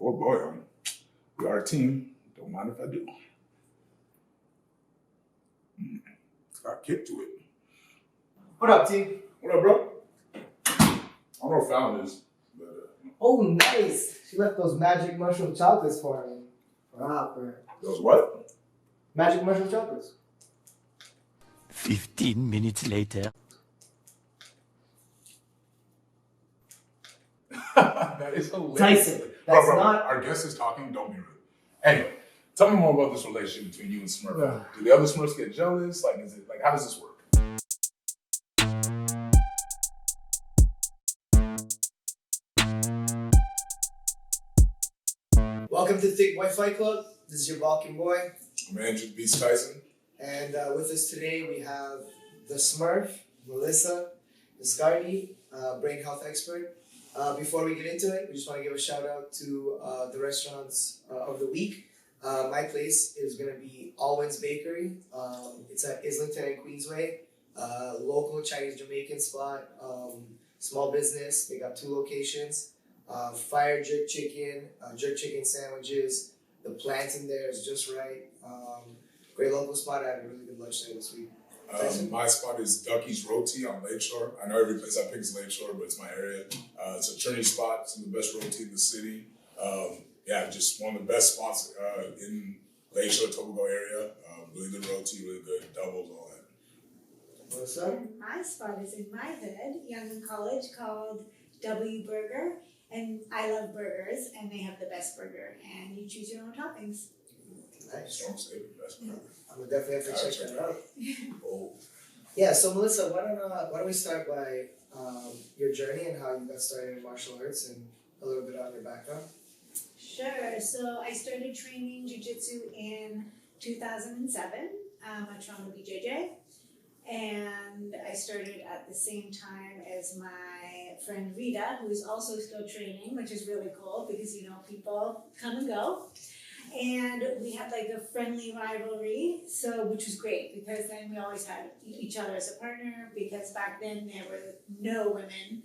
Oh boy, we are a team. Don't mind if I do. Got kicked to it. What up, T? What up, bro? I don't know if Fallon is, but Oh, nice. She left those magic mushroom chocolates for me. Proper. those what? Magic mushroom chocolates. 15 minutes later. That is hilarious. Tyson, that's bro, not... Our guest is talking. Don't be rude. Anyway, tell me more about this relationship between you and Smurf. Do the other Smurfs get jealous? Like, is it like how does this work? Welcome to Thicc Boy Fight Club. This is your Balkan boy. I'm Andrew Beast Tyson. And with us today we have the Smurf, Melissa, Biscardi, brain health expert. Before we get into it, we just want to give a shout out to the restaurants of the week. My place is going to be Alwyn's Bakery. It's at Islington and Queensway. Local Chinese Jamaican spot. Small business. They got 2 locations. Fire jerk chicken sandwiches. The plant in there is just right. Great local spot. I had a really good lunch there this week. My spot is Ducky's Roti on Lakeshore. I know every place I pick is Lakeshore, but it's my area. It's a trendy spot. It's the best roti in the city. Just one of the best spots in Lakeshore, Tobago area. Really good roti, really good doubles, all that. What's up? And my spot is in my hood, Young in College, called W Burger. And I love burgers, and they have the best burger. And you choose your own toppings. Nice. Don't say the best part. I'm gonna definitely have to check that out. Oh. Yeah, so Melissa, why don't we start by your journey and how you got started in martial arts and a little bit on your background? Sure. So I started training jiu-jitsu in 2007 at Toronto BJJ. And I started at the same time as my friend Rita, who is also still training, which is really cool because, you know, people come and go. And we had like a friendly rivalry, which was great because then we always had each other as a partner because back then there were no women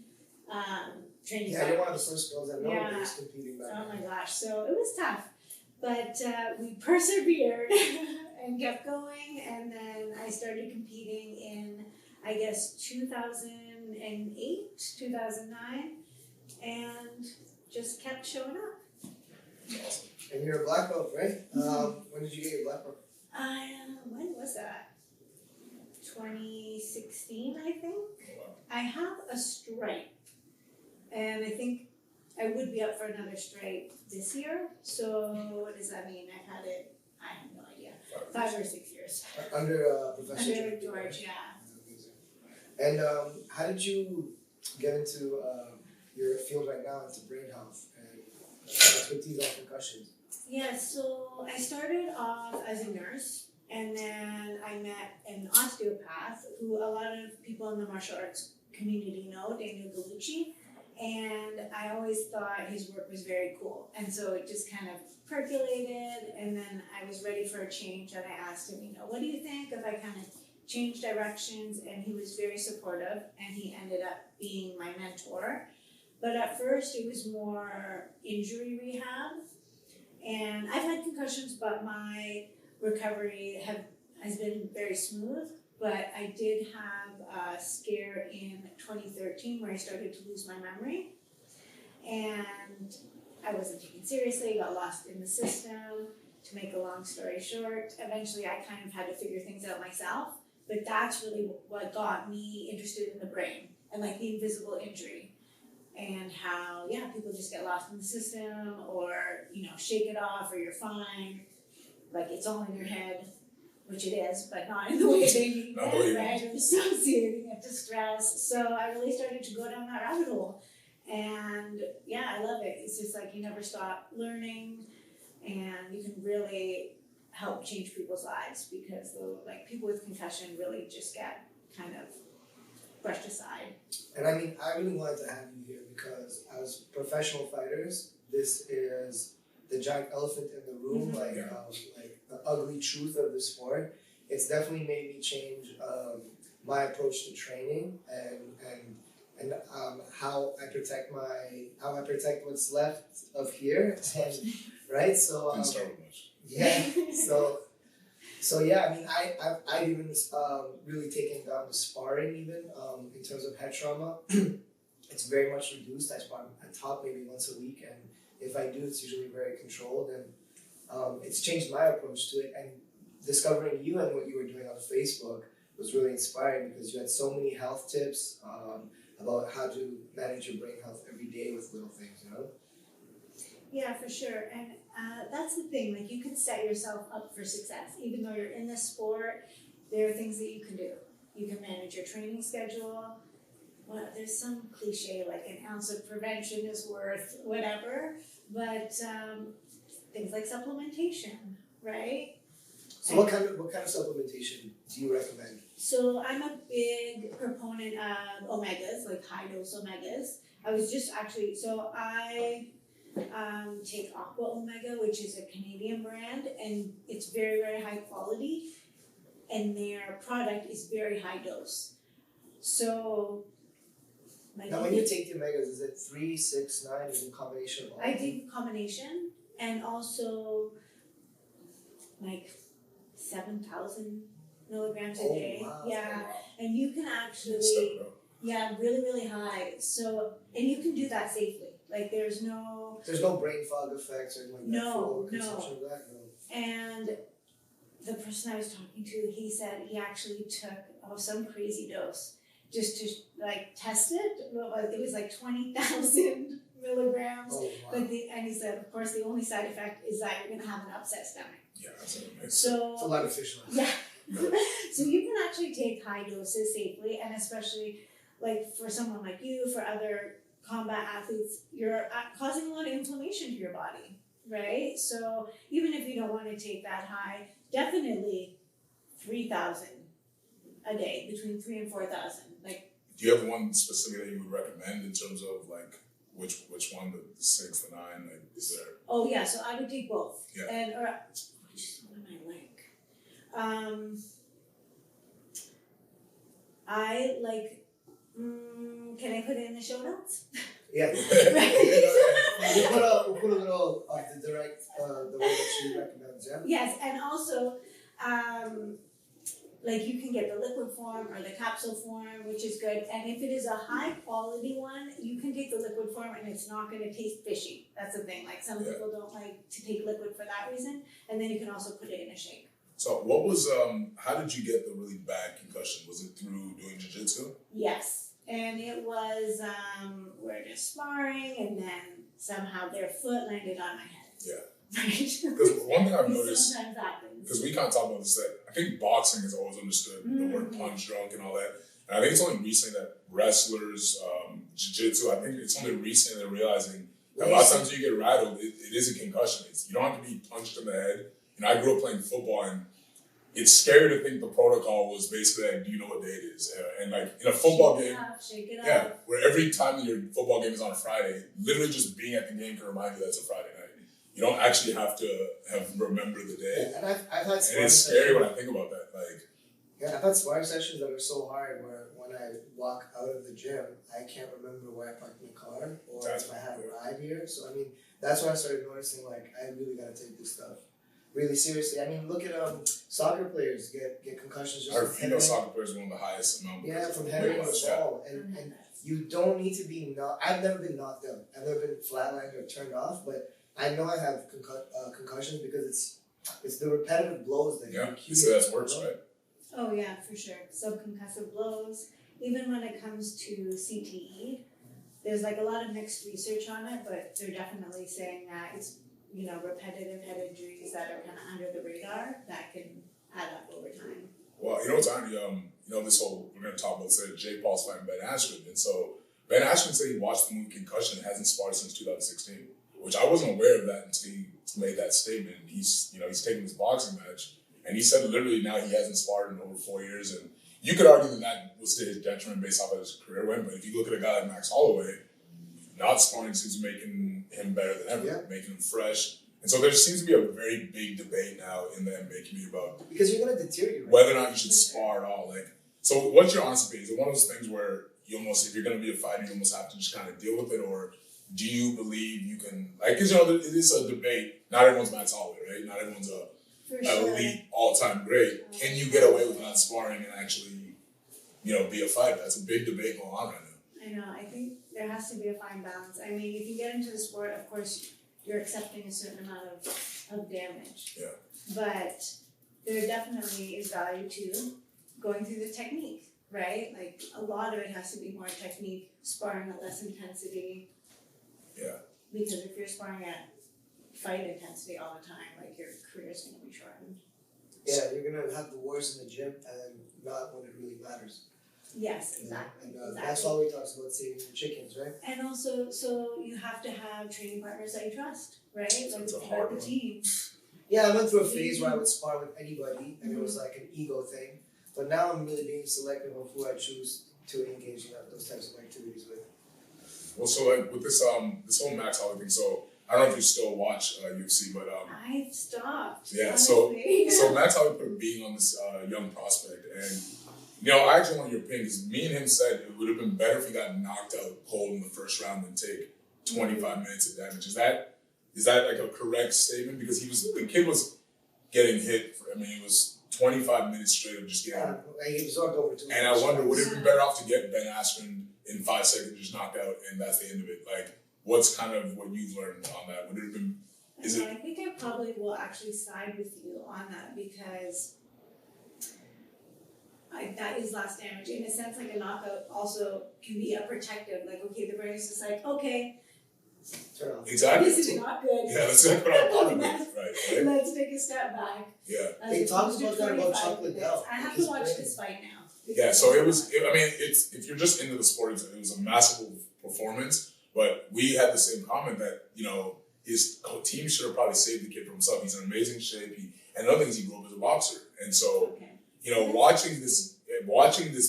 training. Yeah, you're one of the first girls I know that was competing back then. Oh my gosh, so it was tough. But we persevered and kept going, and then I started competing in, I guess, 2008, 2009, and just kept showing up. Awesome. And you're a black belt, right? When did you get your black belt? When was that? 2016, I think. I have a stripe, and I think I would be up for another stripe this year. So what does that mean? I've had it, I have no idea, 5 or 6 years. Under Professor Under George, yeah. And how did you get into your field right now, into brain health and expertise on concussions? Yeah, so I started off as a nurse, and then I met an osteopath who a lot of people in the martial arts community know, Daniel Gallucci, and I always thought his work was very cool. And so it just kind of percolated, and then I was ready for a change, and I asked him, what do you think if I kind of change directions? And he was very supportive, and he ended up being my mentor. But at first it was more injury rehab. And I've had concussions, but my recovery has been very smooth. But I did have a scare in 2013 where I started to lose my memory. And I wasn't taken seriously, got lost in the system. To make a long story short, eventually I kind of had to figure things out myself. But that's really what got me interested in the brain and like the invisible injury. And how, people just get lost in the system or, shake it off or you're fine. Like it's all in your head, which it is, but not in the way they mean it, right? Or associating it to stress. So I really started to go down that rabbit hole. And I love it. It's just like you never stop learning and you can really help change people's lives because people with concussion really just get kind of brushed aside. And I mean, I really wanted to have you here because as professional fighters, this is the giant elephant in the room, like the ugly truth of the sport. It's definitely made me change my approach to training and and how I protect what's left of here, and right. So Didn't start with much. yeah. So yeah, I mean, I've even really taken down the sparring even in terms of head trauma. It's very much reduced. I talk maybe once a week, and if I do, it's usually very controlled, and it's changed my approach to it. And discovering you and what you were doing on Facebook was really inspiring because you had so many health tips about how to manage your brain health every day with little things, you know? Yeah, for sure. And that's the thing, like you can set yourself up for success. Even though you're in the sport, there are things that you can do. You can manage your training schedule. Well, there's some cliche like an ounce of prevention is worth whatever, but things like supplementation, right? So what kind of supplementation do you recommend? So I'm a big proponent of omegas, like high dose omegas. I was just actually, so I take Aqua Omega, which is a Canadian brand, and it's very, very high quality, and their product is very high dose. So, Now, when you take the omegas, is it 3, 6, 9? Is it a combination of all? I take combination, and also like 7,000 milligrams a day. Wow. Yeah, and you can actually, Step it up. yeah, really, really high. So, and you can do that safely. Like, there's no brain fog effects or anything like that. No, for consumption of that? No. And the person I was talking to, he said he actually took some crazy dose just to like test it. It was like 20,000 milligrams. Oh, wow. But and he said, of course, the only side effect is that you're gonna have an upset stomach. Yeah, that's what it makes. So It's a lot of fish oil. yeah. So you can actually take high doses safely, and especially like for someone like you, for other combat athletes, you're causing a lot of inflammation to your body, right? So even if you don't want to take that high, definitely 3,000 a day, between 3,000 and 4,000. Like, Do you have one specific that you would recommend in terms of like which one, the 6, the 9? Like, is there? oh yeah, so I would take both. Yeah. And or which one am I like? I like. Can I put it in the show notes? Yeah. We'll put a little of the way that she recommends, yeah? Yes, and also, like you can get the liquid form or the capsule form, which is good. And if it is a high quality one, you can take the liquid form and it's not going to taste fishy. That's the thing. Like some people don't like to take liquid for that reason. And then you can also put it in a shake. So what was how did you get the really bad concussion? Was it through doing jiu-jitsu? Yes. And it was, we're just sparring, and then somehow their foot landed on my head. Yeah. Right? Because one thing I've noticed, sometimes happens. because we kind of talk about this, that I think boxing is always understood, the word punch drunk and all that. And I think it's only recently that wrestlers, jiu-jitsu, I think it's only recently they're realizing that a lot of times you get rattled, it is a concussion. You don't have to be punched in the head. And I grew up playing football, and it's scary to think the protocol was basically like, do you know what day it is? And like in a football game, Shake it yeah, up. where every time your football game is on a Friday, literally just being at the game can remind you that it's a Friday night. You don't actually have to remember the day. And I've had And it's scary when I think about that. Like, yeah, I've had sparring sessions that are so hard where when I walk out of the gym, I can't remember where I parked my car or if I have a ride here. So I mean, that's when I started noticing like I really gotta take this stuff really seriously. I mean, look at soccer players get concussions just our from female soccer players one of the highest amount. Yeah, from heading on the ball, and you don't need to be I've never been knocked out. I've never been flatlined or turned off, but I know I have concussions because it's the repetitive blows that you say that's worse, right? Oh yeah, for sure. Subconcussive blows. Even when it comes to CTE, there's like a lot of mixed research on it, but they're definitely saying that it's repetitive head injuries that are kind of under the radar that can add up over time. Well, you know what's on this whole, we're going to talk about this, Jake Paul's fighting Ben Askren. And so Ben Askren said he watched the movie Concussion and hasn't sparred since 2016, which I wasn't aware of that until he made that statement. He's taking his boxing match, and he said literally now he hasn't sparred in over 4 years. And you could argue that was to his detriment based off of his career win, but if you look at a guy like Max Holloway, not sparring seems making him better than ever, making him fresh. And so there seems to be a very big debate now in the NBA community about because you're gonna deteriorate whether or not you should spar at all. Like, so what's your honest opinion? Is it one of those things where you almost, if you're going to be a fighter, you almost have to just kind of deal with it, or do you believe you can, like, because, you know, it is a debate. Not everyone's Matt Holloway, right? Not everyone's a elite all-time great. Can you get away with not sparring and actually, you know, be a fighter? That's a big debate going on right now. I know. I think there has to be a fine balance. I mean, if you get into the sport, of course, you're accepting a certain amount of damage. Yeah. But there definitely is value to going through the technique, right? Like, a lot of it has to be more technique, sparring at less intensity. Yeah. Because if you're sparring at fight intensity all the time, like, your career's going to be shortened. Yeah, you're gonna have the wars in the gym and not when it really matters. Yes, exactly. And that's why we talked about saving your chickens, right? And also, so you have to have training partners that you trust, right? So like, it's a if you hard the one. team. Yeah, I went through a phase where I would spar with anybody, and it was like an ego thing. But now I'm really being selective of who I choose to engage in those types of activities with. Well, so like with this this whole Max Holloway thing, so I don't know if you still watch UFC, but I've stopped. yeah, honestly. so Max Holloway put a being on this young prospect, and you know, I actually want your opinion because me and him said it would have been better if he got knocked out cold in the first round than take 25 minutes of damage. Is that like a correct statement? Because the kid was getting hit. It was 25 minutes straight of just getting. He absorbed over 2 And I wonder, would it have been better off to get Ben Askren in 5 seconds, just knocked out, and that's the end of it? Like, what's kind of what you've learned on that? Would it have been? I think I probably will actually side with you on that because that is last damage. In a sense, like a knockout also can be a protective. Like, okay, the brain is just like, okay, turn off. Exactly. this is not good. Yeah, that's like what I'm talking about. Right. Let's take a step back. Yeah. They talked about that about Chocolate Bell. I have to watch this fight now. Yeah, so it's if you're just into the sport, it was a massive performance. But we had the same comment that, you know, his team should have probably saved the kid for himself. He's in amazing shape. And another thing is he grew up as a boxer. And so, you know, watching this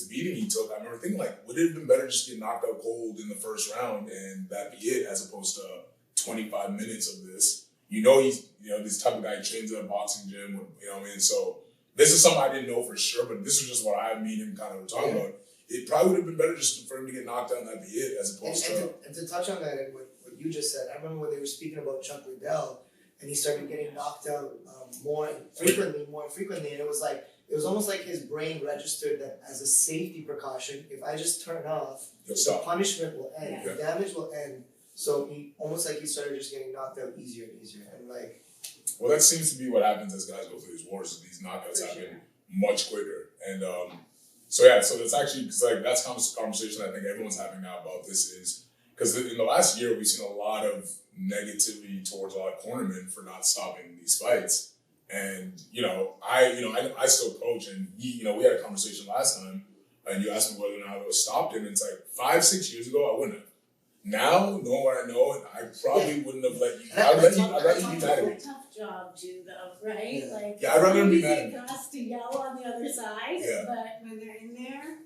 beating he took, I remember thinking, like, would it have been better just to get knocked out cold in the first round and that be it, as opposed to 25 minutes of this? You know, he's, you know, this type of guy trains at a boxing gym, you know what I mean? So this is something I didn't know for sure, but this was just what I, me and him kind of were talking about. It probably would have been better just for him to get knocked out and that be it, as opposed to... And to touch on that and what you just said, I remember when they were speaking about Chuck Liddell, and he started getting knocked out more frequently, and it was almost like his brain registered that as a safety precaution, if I just turn off, the punishment will end, the damage will end. So he started just getting knocked out easier and easier, and like. Well, that seems to be what happens as guys go through these wars. These knockouts happen much quicker, and so that's actually because like that's the conversation I think everyone's having now about this is because in the last year we've seen a lot of negativity towards a lot of cornermen for not stopping these fights. And, I still coach, and we had a conversation last time, and you asked me whether or not I was stopped him, and it's like 5-6 years ago, I wouldn't have. Now, knowing what I know, I probably wouldn't have let you. I'd let you be mad at me. It's a tough job too, though, right? Yeah. Like, I'd rather them be mad at me. Got to yell on the other side, Yeah. but when they're in there,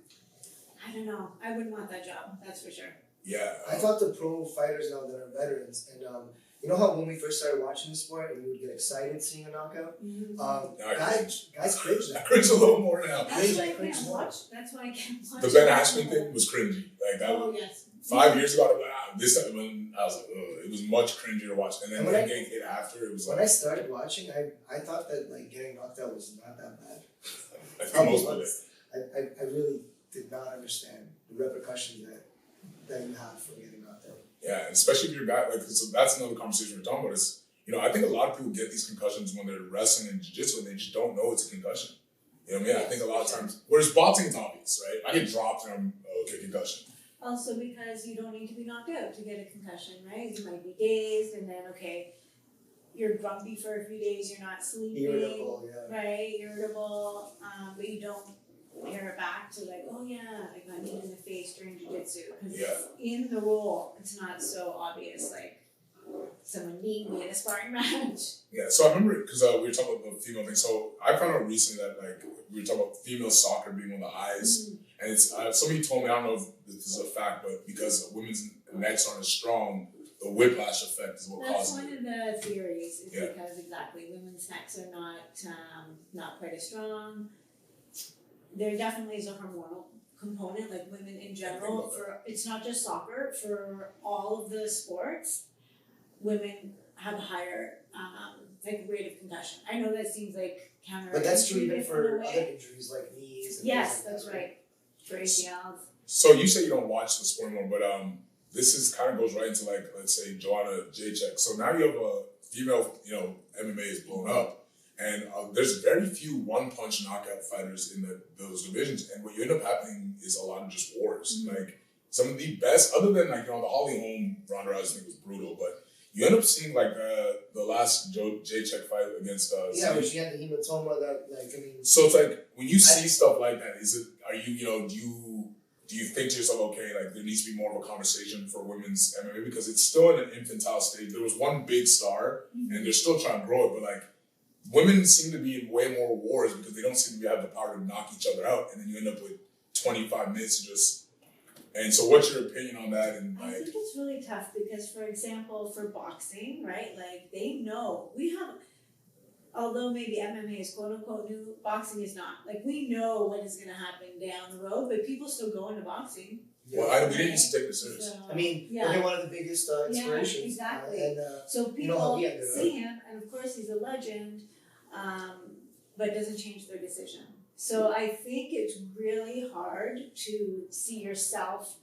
I don't know. I wouldn't want that job. That's for sure. Yeah. I talk to pro fighters now that are veterans, and you know how when we first started watching the sport and we would get excited seeing a knockout? Guys cringe now. I cringe a little more now. That's why I can't watch. That's why I can't watch. The Ben Askren thing was cringy. Like that. Oh, yes. 5 years ago, this time when I was like, it was much cringier to watch. And then when getting hit after, it was like. When I started watching, I thought that like getting knocked out was not that bad. I think most of it. I really did not understand the repercussions that you have from getting knocked out. Yeah, and especially if you're a guy, like, so that's another conversation we're talking about is, I think a lot of people get these concussions when they're wrestling and jiu-jitsu and they just don't know it's a concussion. You know what I mean? I think a lot of times, whereas boxing is obvious, right? I get dropped and I'm, okay, concussion. Also because you don't need to be knocked out to get a concussion, right? You might be dazed and then, okay, you're grumpy for a few days, you're not sleeping. Irritable, yeah. Right, irritable, but you don't pair it back to like, oh yeah, I got kneed in the face during jiu-jitsu. Because in the role, it's not so obvious, like someone kneed me in a sparring match. Yeah, so I remember, because we were talking about the female thing, so I found out recently that like, we were talking about female soccer being one of the highest, and it's, somebody told me, I don't know if this is a fact, but because women's necks aren't as strong, the whiplash effect is what causes it. That's one of the theories, is because exactly, women's necks are not quite as strong. There definitely is a hormonal component, like women in general, it's not just soccer, for all of the sports, women have a higher like rate of concussion. I know that seems like counterintuitive. But that's true even in for a way. other injuries like knees and Yes, things like that's that, right. For ACLs. So you say you don't watch the sport anymore, but this is kind of goes right into like, let's say Joanna Jacek. So now you have a female, MMA is blown up, and there's very few one-punch knockout fighters in those divisions, and what you end up happening is a lot of just wars. Mm-hmm. Like some of the best, other than like the Holly Holm Ronda Rousey thing was brutal, but you end up seeing like the last Jacek fight against where she had the hematoma that So it's like when you see stuff like that, do you think to yourself, okay, like there needs to be more of a conversation for women's MMA because it's still in an infantile stage. There was one big star, and they're still trying to grow it, but like women seem to be in way more wars because they don't seem to have the power to knock each other out, and then you end up with 25 minutes to just. And so, what's your opinion on that? And I think it's really tough because, for example, for boxing, right? Like they know we have. Although maybe MMA is quote unquote new, boxing is not. Like we know what is going to happen down the road, but people still go into boxing. Well, we didn't used to take this serious. So, they're one of the biggest inspirations. Yeah, exactly. And so people see him, and of course he's a legend, but doesn't change their decision. So I think it's really hard to see yourself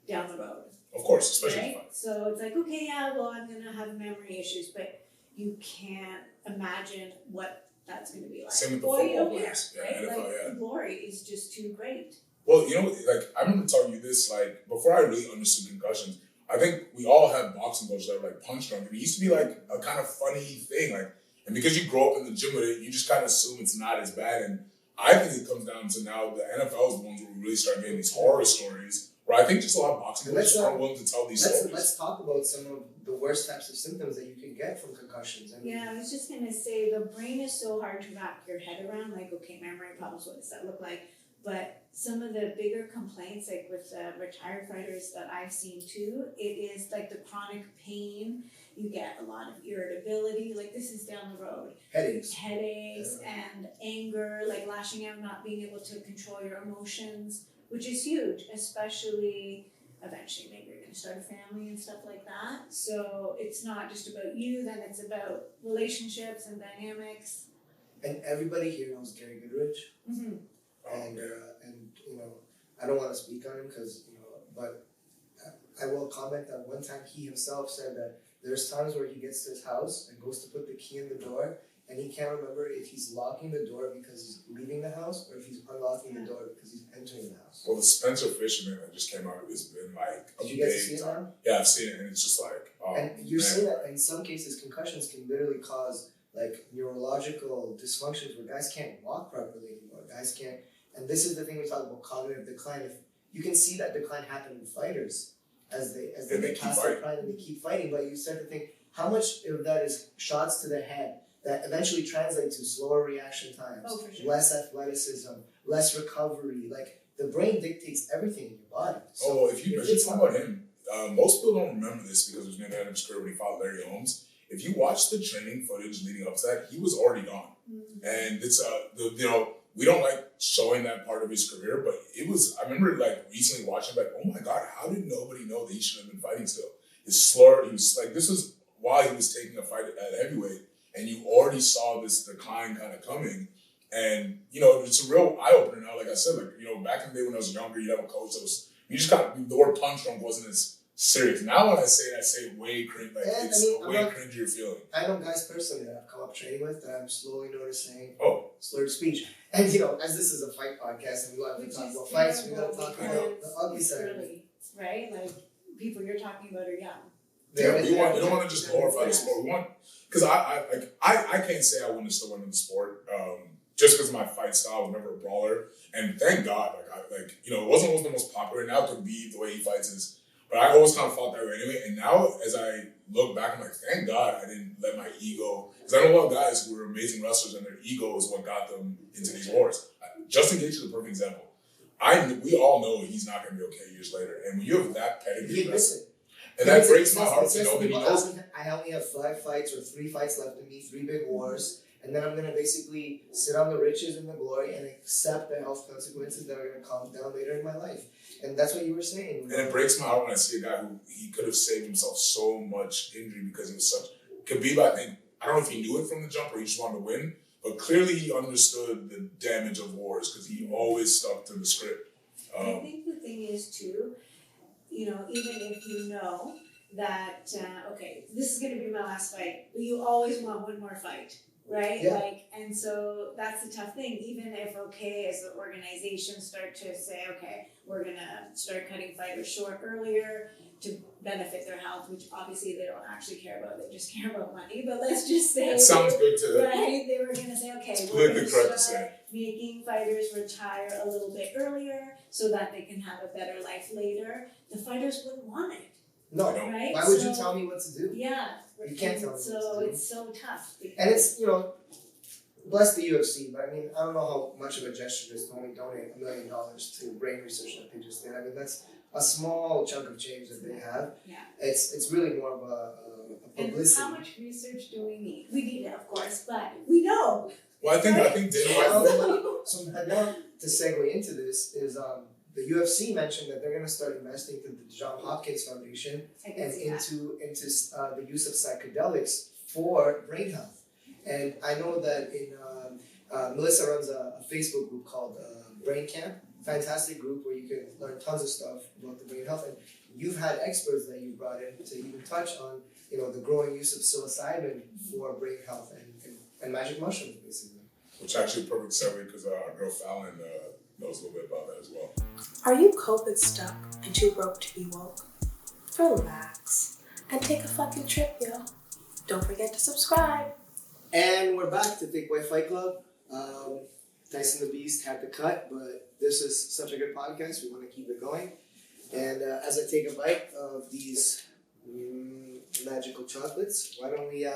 down the road. Of course, especially right? So it's like, okay, yeah, well, I'm going to have memory issues, but you can't imagine what that's going to be like. Same with the football players. Right? NFL, the glory is just too great. Well, like I remember telling you this, like before I really understood concussions, I think we all had boxing coaches that were like punch drunk. It used to be like a kind of funny thing, like, and because you grow up in the gym with it, you just kind of assume it's not as bad. And I think it comes down to now the NFL is the ones where we really start getting these horror stories. Where I think just a lot of boxing coaches aren't willing to tell these stories. Let's talk about some of the worst types of symptoms that you can get from concussions. I was just going to say the brain is so hard to wrap your head around. Like, okay, memory problems, what does that look like? But some of the bigger complaints, like with retired fighters that I've seen too, it is like the chronic pain. You get a lot of irritability. Like this is down the road. Headaches and anger, like lashing out, not being able to control your emotions, which is huge, especially eventually maybe you're going to start a family and stuff like that. So it's not just about you, then it's about relationships and dynamics. And everybody here knows Gary Goodrich. Mm-hmm. And I don't want to speak on him because, but I will comment that one time he himself said that there's times where he gets to his house and goes to put the key in the door and he can't remember if he's locking the door because he's leaving the house or if he's unlocking the door because he's entering the house. Well, the Spencer Fisherman that just came out has been like a Did you get to see it now? Yeah, I've seen it and it's just like, and you're saying that in some cases concussions can literally cause like neurological dysfunctions where guys can't walk properly anymore. Guys can't. And this is the thing we talk about cognitive decline. If you can see that decline happen in fighters as they get past their prime and they keep fighting, but you start to think how much of that is shots to the head that eventually translate to slower reaction times, less athleticism, less recovery. Like the brain dictates everything in your body. So if you talk about him, most people don't remember this because it was near the end of his career when he fought Larry Holmes. If you watch the training footage leading up to that, he was already gone, and it's we don't like showing that part of his career, but it was, I remember like recently watching like, oh my God, how did nobody know that he should have been fighting still? His slur, he was like, this was while he was taking a fight at heavyweight and you already saw this decline kind of coming. And, it's a real eye-opener now. Like I said, like, back in the day when I was younger, you'd have a coach that was, the word punch drunk wasn't as serious. Now when I say it, I say way cringe, like it's a way cringier feeling. I know guys personally that I've come up training with that I'm slowly noticing slurred speech. And as this is a fight podcast and we want to talk about fights, we got to talk about the ugly side. Right? Like people you're talking about are young. Yeah, we don't want to just glorify the sport. We want, because I can't say I wouldn't have still went in the sport just because of my fight style. I was never a brawler, and thank God, it wasn't always the most popular. Now to be the way he fights is, but I always kind of fought that way anyway. And now as I look back, I'm like, thank God I didn't let my ego, because I know a lot of guys who were amazing wrestlers and their ego is what got them into these wars. Justin Gaethje is a perfect example. We all know he's not going to be okay years later, and when you have that pedigree, and that breaks my heart to know that he knows. I only have 5 fights or 3 fights left in me, 3 big wars, and then I'm gonna basically sit on the riches and the glory and accept the health consequences that are gonna come down later in my life. And that's what you were saying. And it breaks my heart when I see a guy who he could have saved himself so much injury because he was such. Khabib, I think, I don't know if he knew it from the jump or he just wanted to win, but clearly he understood the damage of wars because he always stuck to the script. I think the thing is too, even if you know that okay, this is going to be my last fight, but you always want one more fight, right? Yeah. And so that's the tough thing. Even if as the organization start to say, okay, we're gonna start cutting fighters short earlier to benefit their health, which obviously they don't actually care about, they just care about money. But let's just say It sounds good to right? They were gonna say, okay, it's we're politically gonna correct to start say. making fighters retire a little bit earlier so that they can have a better life later. The fighters wouldn't want it. No. Right? Why would you tell me what to do? Yeah. You can't tell me So what to do. it's so tough. And it's, bless the UFC, but I mean, I don't know how much of a gesture it is to only donate $1 million to brain research that they just did. I mean, that's a small chunk of change that they have. Yeah. It's really more of a publicity. And how much research do we need? We need it, of course, but we know. Well, I think Dana White. So now to segue into this is the UFC mentioned that they're going to start investing through the Johns Hopkins Foundation and into the use of psychedelics for brain health. And I know that Melissa runs a Facebook group called Brain Camp. Fantastic group where you can learn tons of stuff about the brain health. And you've had experts that you brought in to even touch on, the growing use of psilocybin for brain health and magic mushrooms, basically. Which actually a perfect segue because our girl Fallon knows a little bit about that as well. Are you COVID stuck and too broke to be woke? Relax and take a fucking trip, yo. Don't forget to subscribe. And we're back to Thicc Boy Fight Club. Tyson the Beast had to cut, but this is such a good podcast. We want to keep it going. And as I take a bite of these magical chocolates, why don't we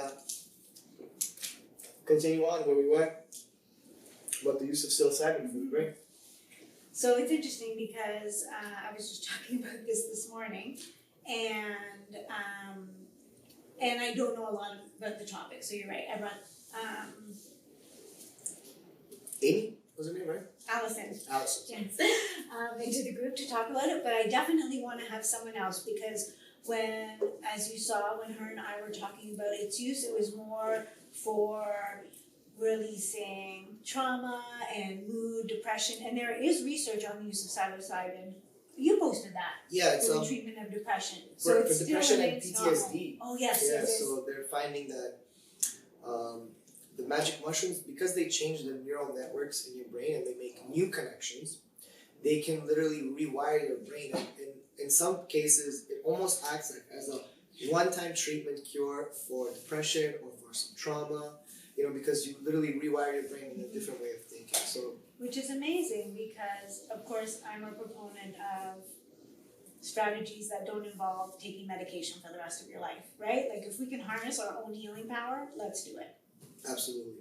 continue on where we were about the use of psilocybin for the brain. So it's interesting because I was just talking about this morning, and I don't know a lot about the topic. So you're right. I brought Amy was her name, right? Allison. Allison. Yes. Into the group to talk about it, but I definitely want to have someone else because as you saw, when her and I were talking about its use, it was more for releasing trauma and mood, depression, and there is research on the use of psilocybin. You posted that. Yeah, it's for the treatment of depression. For it's depression still and PTSD. PTSD. Oh yes. Yeah, so they're finding that the magic mushrooms, because they change the neural networks in your brain and they make new connections, they can literally rewire your brain. And in some cases, it almost acts like as a one-time treatment cure for depression or for some trauma. Because you literally rewire your brain in a different way of thinking. So, which is amazing because, of course, I'm a proponent of strategies that don't involve taking medication for the rest of your life, right? Like if we can harness our own healing power, let's do it. Absolutely.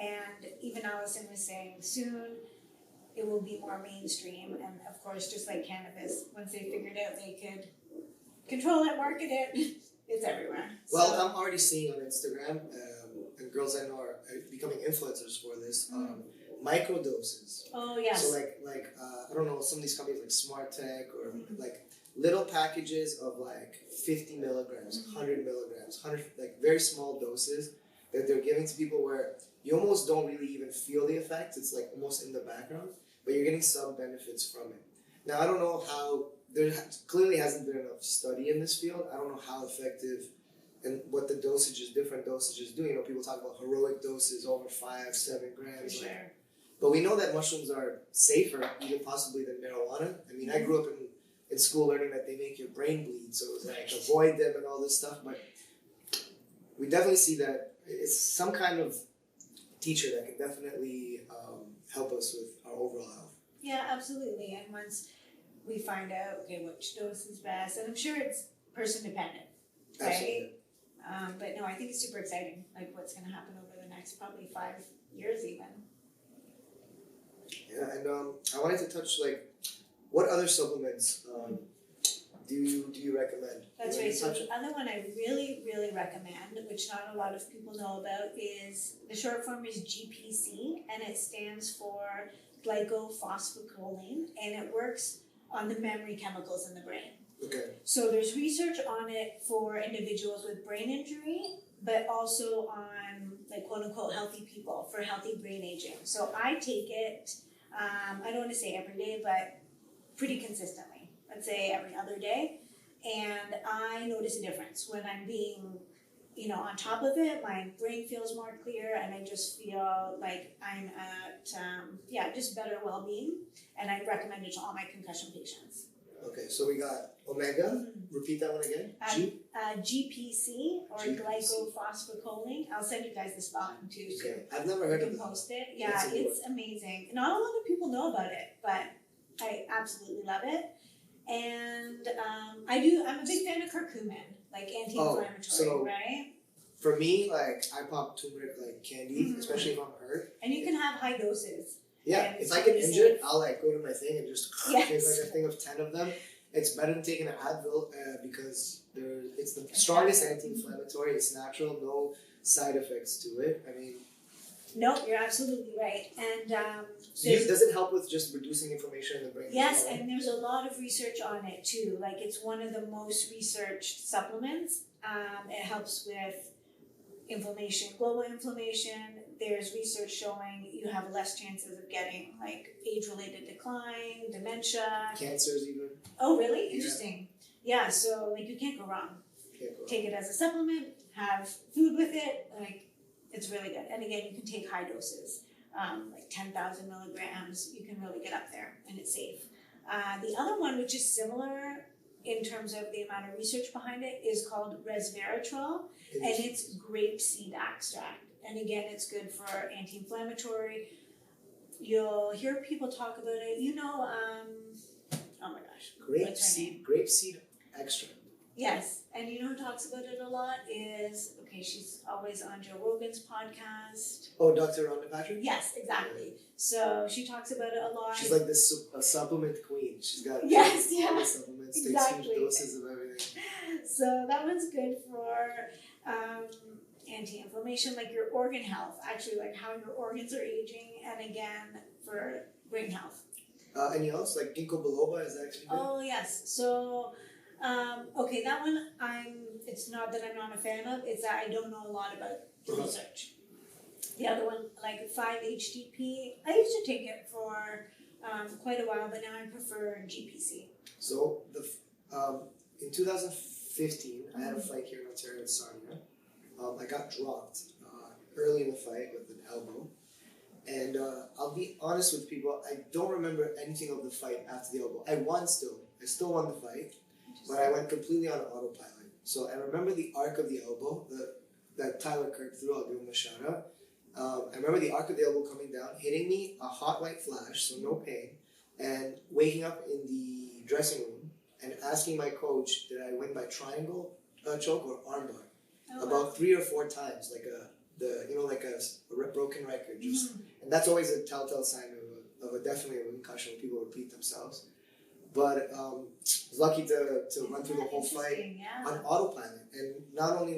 And even Allison was saying soon it will be more mainstream. And of course, just like cannabis, once they figured out they could control it, market it, it's everywhere. Well, so, I'm already seeing on Instagram, and girls I know are becoming influencers for this, micro doses. Oh, yes. So like I don't know, some of these companies like Smart Tech or like little packages of like 50 milligrams, 100 milligrams, 100, like very small doses that they're giving to people where you almost don't really even feel the effect. It's like almost in the background, but you're getting some benefits from it. Now, I don't know how, there clearly hasn't been enough study in this field. I don't know how effective and what the different dosages do. People talk about heroic doses over 5-7 grams. For sure. But we know that mushrooms are safer, even possibly than marijuana. I mean, I grew up in school learning that they make your brain bleed, so it was like avoid them and all this stuff. But we definitely see that it's some kind of teacher that can definitely help us with our overall health. Yeah, absolutely. And once we find out, okay, which dose is best, and I'm sure it's person dependent, right? Absolutely. But no, I think it's super exciting, like what's going to happen over the next probably 5 years even. Yeah, and I wanted to touch, like, what other supplements do you recommend? That's You right. wanna So touch the other one I really, really recommend, which not a lot of people know about, is the short form is GPC, and it stands for glycophosphocholine, and it works on the memory chemicals in the brain. Okay. So there's research on it for individuals with brain injury, but also on like quote unquote healthy people for healthy brain aging. So I take it, I don't want to say every day, but pretty consistently. Let's say every other day. And I notice a difference when I'm being, on top of it. My brain feels more clear, and I just feel like I'm at, just better well-being. And I recommend it to all my concussion patients. Okay, so we got omega. Repeat that one again. GPC or GPC. glycophosphocholine. I'll send you guys the spelling too. So Okay, I've never you heard of can that. post it. Yeah, That's a good it's amazing. Not a lot of people know about it, but I absolutely love it. And I'm a big fan of curcumin, like anti-inflammatory, right? For me, like I pop turmeric like candy, especially if I'm hurt. And you can have high doses. Yeah, And if it's I get really injured, safe. I'll like go to my thing and just Yes. take like a thing of 10 of them. It's better than taking an Advil because it's the strongest anti-inflammatory. It's natural, no side effects to it. I mean, No, you're absolutely right. And does it help with just reducing inflammation in the brain? yes, as well? and there's a lot of research on it too. Like it's one of the most researched supplements. It helps with inflammation, global inflammation. There's research showing you have less chances of getting like age-related decline, dementia. Cancers even. Oh, really? Yeah. Interesting. Yeah, so like you can't go wrong. Can't go wrong. Take it as a supplement, have food with it, like it's really good. And again, you can take high doses, like 10,000 milligrams. You can really get up there, and it's safe. The other one, which is similar in terms of the amount of research behind it, is called resveratrol, and it's grapeseed extract. And again, it's good for anti-inflammatory. You'll hear people talk about it. Oh my gosh. What's her name? Grapeseed extract. Yes, and you know who talks about it a lot is, she's always on Joe Rogan's podcast. Oh, Dr. Rhonda Patrick? Yes, exactly. So she talks about it a lot. She's like this supplement queen. She's got all the supplements, takes exactly. huge doses of everything. So that one's good for anti-inflammation, like your organ health, actually like how your organs are aging, and again, for brain health. Any else? Like ginkgo biloba, is that actually good? Oh, yes. So, that one, it's not that I'm not a fan of, it's that I don't know a lot about the research. The other one, like 5-HTP, I used to take it for quite a while, but now I prefer GPC. So, in 2015, I had a fight here in Ontario with Sarnia. I got dropped early in the fight with an elbow. And I'll be honest with people, I don't remember anything of the fight after the elbow. I won still. I still won the fight, but I went completely on autopilot. So I remember the arc of the elbow that Tyler Kirk threw. I'll give him a shout out. I remember the arc of the elbow coming down, hitting me, a hot white flash, so no pain, and waking up in the dressing room and asking my coach, did I win by triangle choke or armbar? About 3 or 4 times, like a broken record. And that's always a telltale sign of definitely a concussion when people repeat themselves. But I was lucky to run through the whole fight on autopilot. And not only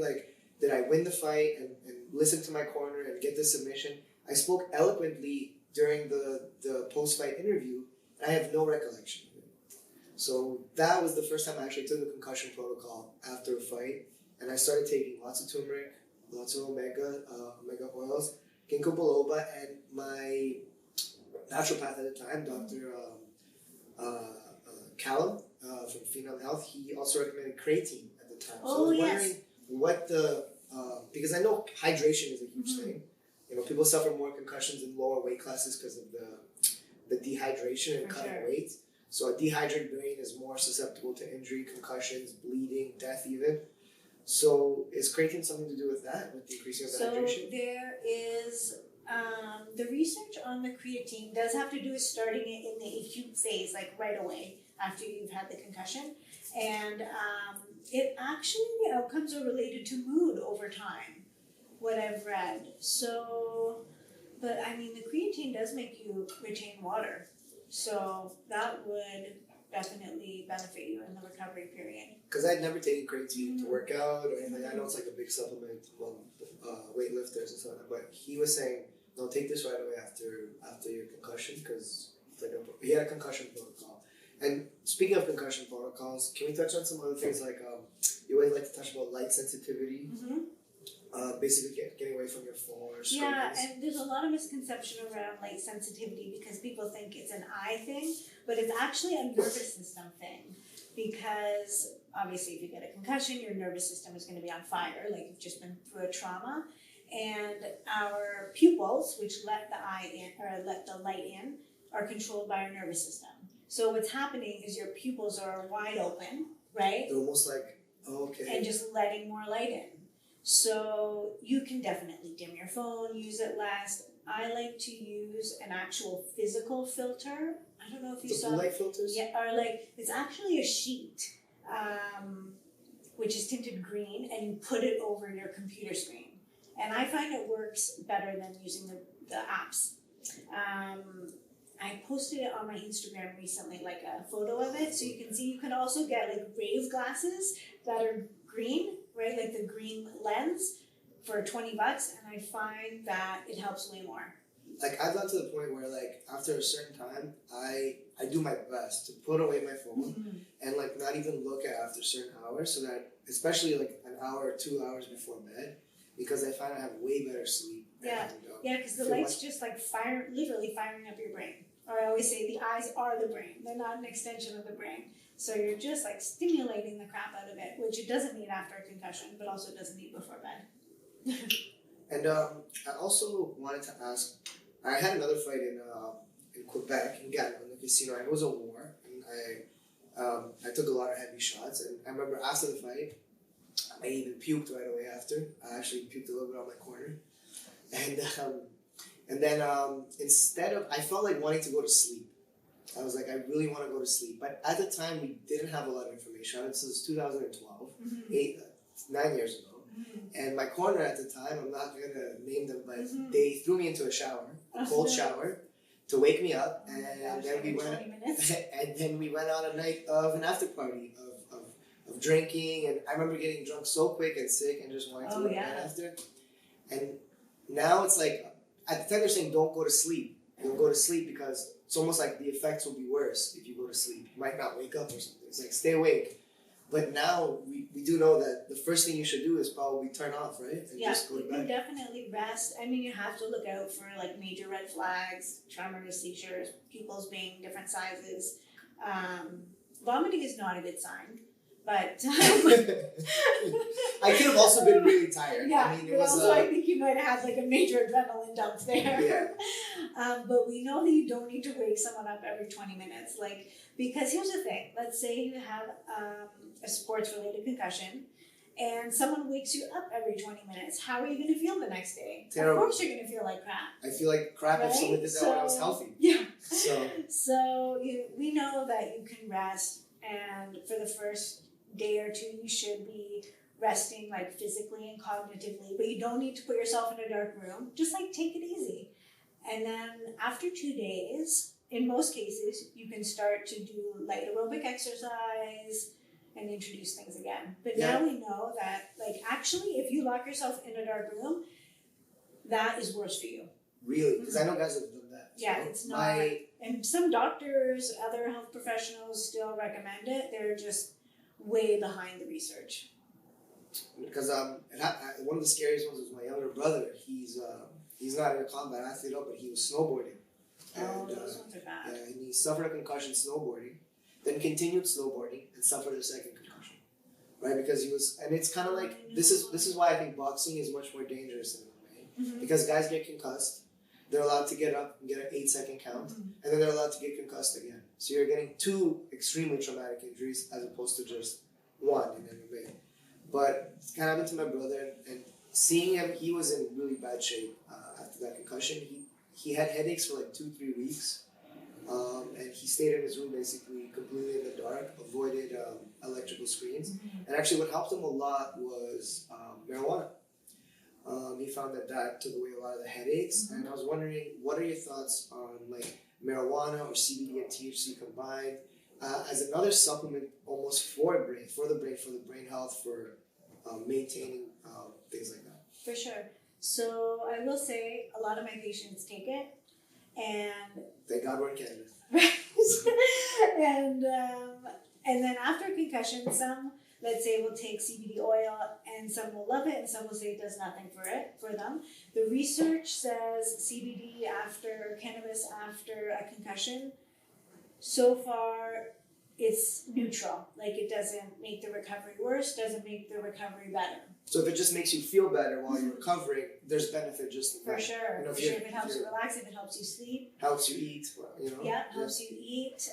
did I win the fight and listen to my corner and get the submission, I spoke eloquently during the post-fight interview, and I have no recollection of it. So that was the first time I actually took the concussion protocol after a fight, and I started taking lots of turmeric, lots of omega oils, ginkgo biloba, and my naturopath at the time, Dr. Callum from Phenom Health, he also recommended creatine at the time. So I was wondering what because I know hydration is a huge thing. People suffer more concussions in lower weight classes because of the dehydration and cutting weight. So a dehydrated brain is more susceptible to injury, concussions, bleeding, death even. So is creatine something to do with that, with the increasing of the hydration? So there is, the research on the creatine does have to do with starting it in the acute phase, like right away after you've had the concussion. And it actually, the outcomes are related to mood over time, what I've read. So, but I mean, the creatine does make you retain water. So that would definitely benefit you in the recovery period. Because I'd never taken creatine to work out or anything. I know it's like a big supplement among weightlifters and stuff, but he was saying, no, take this right away after your concussion, because like he had a concussion protocol. And speaking of concussion protocols, can we touch on some other things like you always like to touch about light sensitivity? Basically getting away from your phone or screens. Yeah, and there's a lot of misconception around light sensitivity because people think it's an eye thing, but it's actually a nervous system thing. Because obviously, if you get a concussion, your nervous system is going to be on fire, like you've just been through a trauma. And our pupils, which let the eye in or let the light in, are controlled by our nervous system. So what's happening is your pupils are wide open, right? They're almost like, And just letting more light in. So you can definitely dim your phone, use it less. I like to use an actual physical filter. I don't know if you saw blue light filters. Yeah, or like it's actually a sheet, which is tinted green, and you put it over your computer screen. And I find it works better than using the apps. I posted it on my Instagram recently, like a photo of it, so you can see. You can also get like Rave glasses that are green, right? Like the green lens for $20, and I find that it helps way more. Like I've got to the point where like after a certain time, I do my best to put away my phone and like not even look at after certain hours, so that especially like an hour or 2 hours before bed, because I find I have way better sleep. Yeah, because the light's just like literally firing up your brain. Or I always say the eyes are the brain; they're not an extension of the brain. So you're just like stimulating the crap out of it, which it doesn't need after a concussion, but also doesn't need before bed. And I also wanted to ask, I had another fight in Quebec, in Ghana, in the casino. It was a war, and I took a lot of heavy shots. And I remember after the fight, I even puked right away after. I actually puked a little bit on my corner. And then instead of, I felt like wanting to go to sleep. I was like, I really want to go to sleep. But at the time, we didn't have a lot of information. This was 2012, 9 years ago. And my corner at the time, I'm not going to name them, but they threw me into a shower, a cold shower, to wake me up. And then we went, and then we went on a night of an after party of drinking. And I remember getting drunk so quick and sick and just wanting to go to bed after. And now it's like, at the time they're saying don't go to sleep. Don't go to sleep because it's almost like the effects will be worse if you go to sleep. You might not wake up or something. It's like stay awake. But now we do know that the first thing you should do is probably turn off, right? And just go to bed. You can definitely rest. I mean, you have to look out for like major red flags, tremors, seizures, pupils being different sizes. Vomiting is not a good sign. But I could have also been really tired. Yeah, I mean, but also I think you might have had like a major adrenaline dump there. Yeah. But we know that you don't need to wake someone up every 20 minutes. Like, because here's the thing. Let's say you have a sports-related concussion and someone wakes you up every 20 minutes. How are you going to feel the next day? Terrible. Of course you're going to feel like crap. I feel like crap if someone did that when I was healthy. Yeah. So we know that you can rest, and for the first day or two, you should be resting like physically and cognitively, but you don't need to put yourself in a dark room. Just like take it easy. And then after 2 days, in most cases, you can start to do light aerobic exercise and introduce things again. But now we know that like actually if you lock yourself in a dark room, that is worse for you. Really? Because I know guys have done that. Yeah, it's not. And some doctors, other health professionals still recommend it. They're just way behind the research. Because one of the scariest ones was my younger brother. He's not a combat athlete, but he was snowboarding. And, those ones are bad. Yeah, and he suffered a concussion snowboarding, then continued snowboarding and suffered a second concussion. Right? Because he was, and it's kind of like this is why I think boxing is much more dangerous in a way. Because guys get concussed, they're allowed to get up and get an 8-second count, and then they're allowed to get concussed again. So you're getting 2 extremely traumatic injuries as opposed to just 1 in MMA. But it kind of happened to my brother, and seeing him, he was in really bad shape after that concussion. He had headaches for like 2-3 weeks, and he stayed in his room basically completely in the dark, avoided electrical screens. And actually what helped him a lot was marijuana. He found that took away a lot of the headaches, and I was wondering, what are your thoughts on like marijuana or CBD and THC combined? as another supplement almost for the brain health, for maintaining things like that. For sure. So I will say a lot of my patients take it, and Thank God we're in Canada. and then after concussion, some, let's say, will take CBD oil, and some will love it, and some will say it does nothing for them. The research says CBD after cannabis after a concussion, so far it's neutral. Like, it doesn't make the recovery worse, doesn't make the recovery better. So if it just makes you feel better while you're recovering, there's benefit just in For that. sure. You know, For sure. If it helps you relax, if it helps you sleep. Helps you eat, you know. Yeah, helps you eat.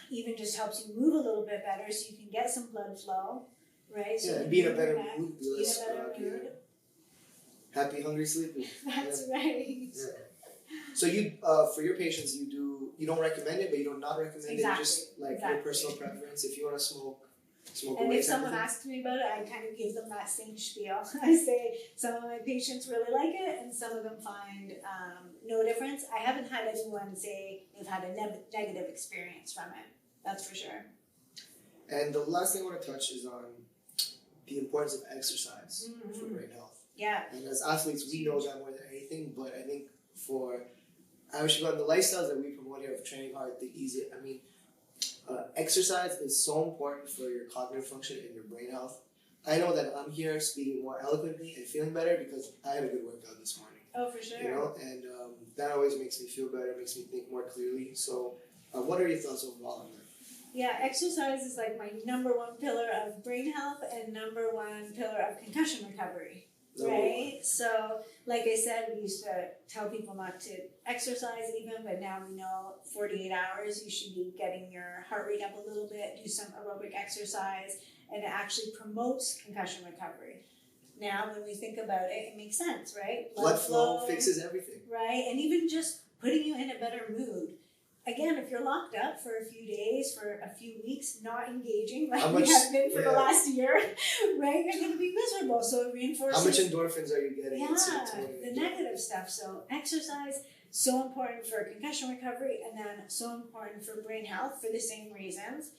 Even just helps you move a little bit better, so you can get some blood flow, right? So And be in a better relax, mood. be in a better mood. Happy, hungry, sleepy. That's right. Yeah. So you, for your patients, you don't recommend it, but you don't not recommend it. Just like your personal preference. If you want to smoke And away. if someone asks me about it, I kind of give them that same spiel. I say some of my patients really like it, and some of them find no difference. I haven't had anyone say they've had a negative experience from it. That's for sure. And the last thing I want to touch is on the importance of exercise for brain health. Yeah. And as athletes, we know that more than anything. But I think for Irish people and the lifestyles that we promote here of training hard, the easier. I mean, exercise is so important for your cognitive function and your brain health. I know that I'm here speaking more eloquently and feeling better because I had a good workout this morning. Oh, for sure. You know, and that always makes me feel better, makes me think more clearly. So, what are your thoughts overall on that? Yeah, exercise is like my number one pillar of brain health and number one pillar of concussion recovery. Right? So, like I said, we used to tell people not to exercise even, but now we know 48 hours you should be getting your heart rate up a little bit, do some aerobic exercise, and it actually promotes concussion recovery. Now, when we think about it, it makes sense, right? Blood flow fixes everything. Right? And even just putting you in a better mood. Again, if you're locked up for a few days, for a few weeks, not engaging like we have been for the last year, right? You're going to be miserable. So it reinforces. How much endorphins are you getting? Yeah, the negative stuff. So exercise, so important for concussion recovery, and then so important for brain health for the same reasons.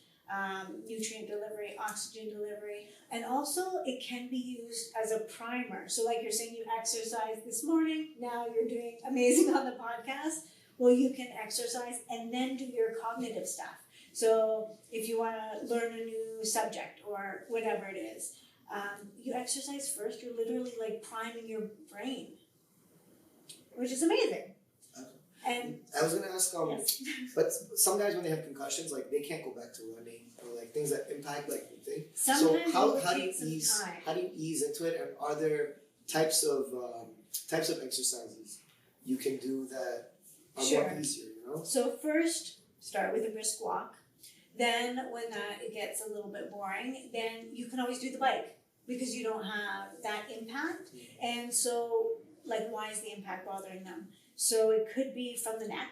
Nutrient delivery, oxygen delivery, and also it can be used as a primer. So like you're saying, you exercised this morning, now you're doing amazing on the podcast. Well, you can exercise and then do your cognitive stuff. So if you want to learn a new subject or whatever it is, you exercise first. You're literally like priming your brain, which is amazing. And I was going to ask, yes. But some guys when they have concussions, like they can't go back to running or like things that impact like the thing. Sometimes so how do you ease into it? And are there types of exercises you can do that are more easier, you know? So first, start with a brisk walk. Then when it gets a little bit boring, then you can always do the bike because you don't have that impact. And so, like, why is the impact bothering them? So it could be from the neck,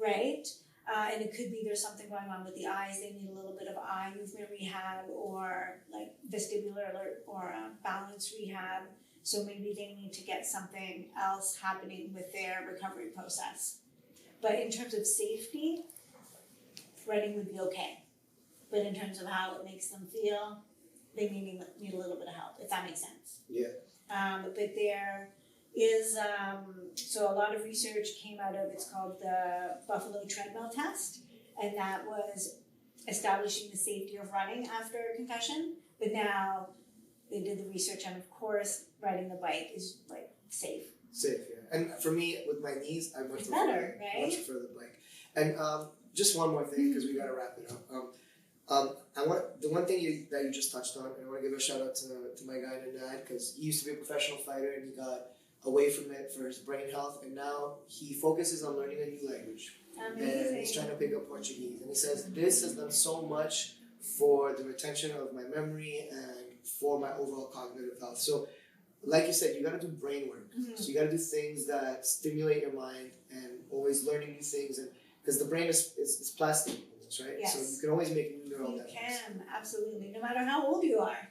right? And it could be there's something going on with the eyes. They need a little bit of eye movement rehab or like vestibular or balance rehab. So maybe they need to get something else happening with their recovery process. But in terms of safety, running would be okay. But in terms of how it makes them feel, they need a little bit of help, if that makes sense. Yeah. But there is, so a lot of research came out of, it's called the Buffalo Treadmill Test, and that was establishing the safety of running after a concussion. But now they did the research, and of course, riding the bike is like safe. Safe, yeah. And for me, with my knees, I much better, right? Much prefer the bike. And just one more thing, because we gotta wrap it up. I want the one thing that you just touched on, and I want to give a shout out to my guy Nanad, because he used to be a professional fighter and he got away from it for his brain health, and now he focuses on learning a new language. Amazing. And he's trying to pick up Portuguese. And he says this has done so much for the retention of my memory and for my overall cognitive health. So, like you said, you got to do brain work. Mm-hmm. So you got to do things that stimulate your mind and always learning new things. And because the brain is plastic, almost, right? Yes. So you can always make new neural networks. You can, absolutely, no matter how old you are.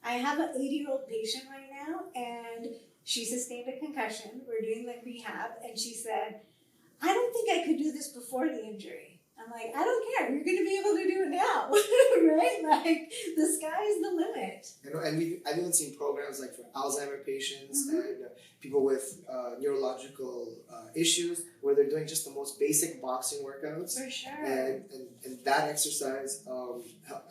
I have an 80-year-old patient right now, and she sustained a concussion. We're doing like rehab, and she said, I don't think I could do this before the injury. I'm like, I don't care. You're going to be able to do it now, right? Like the sky's the limit. And I've even seen programs like for Alzheimer patients and people with neurological issues where they're doing just the most basic boxing workouts. For sure. And that exercise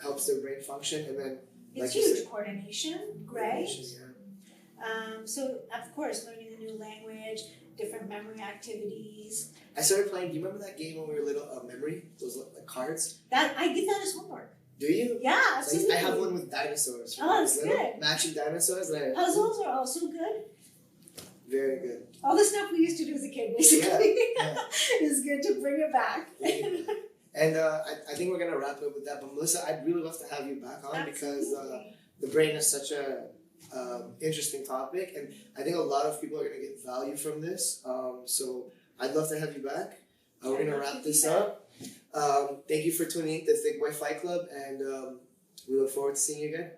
helps their brain function. And then, It's like you huge. said, Coordination, great. Yeah. So, of course, learning a new language, different memory activities. I started playing. Do you remember that game when we were little? Memory, those like cards. That I give that as homework. Do you? Yeah, So absolutely. I have one with dinosaurs. Oh, that's little good. Matching dinosaurs. Puzzles are also good. Very good. All the stuff we used to do as a kid, basically, Yeah. is good to bring it back. And I think we're gonna wrap it up with that. But Melissa, I'd really love to have you back on because Absolutely. the brain is such a interesting topic, and I think a lot of people are gonna get value from this. So I'd love to have you back. We're gonna wrap this up. Thank you for tuning in to Thicc Boy Fight Club, and we look forward to seeing you again.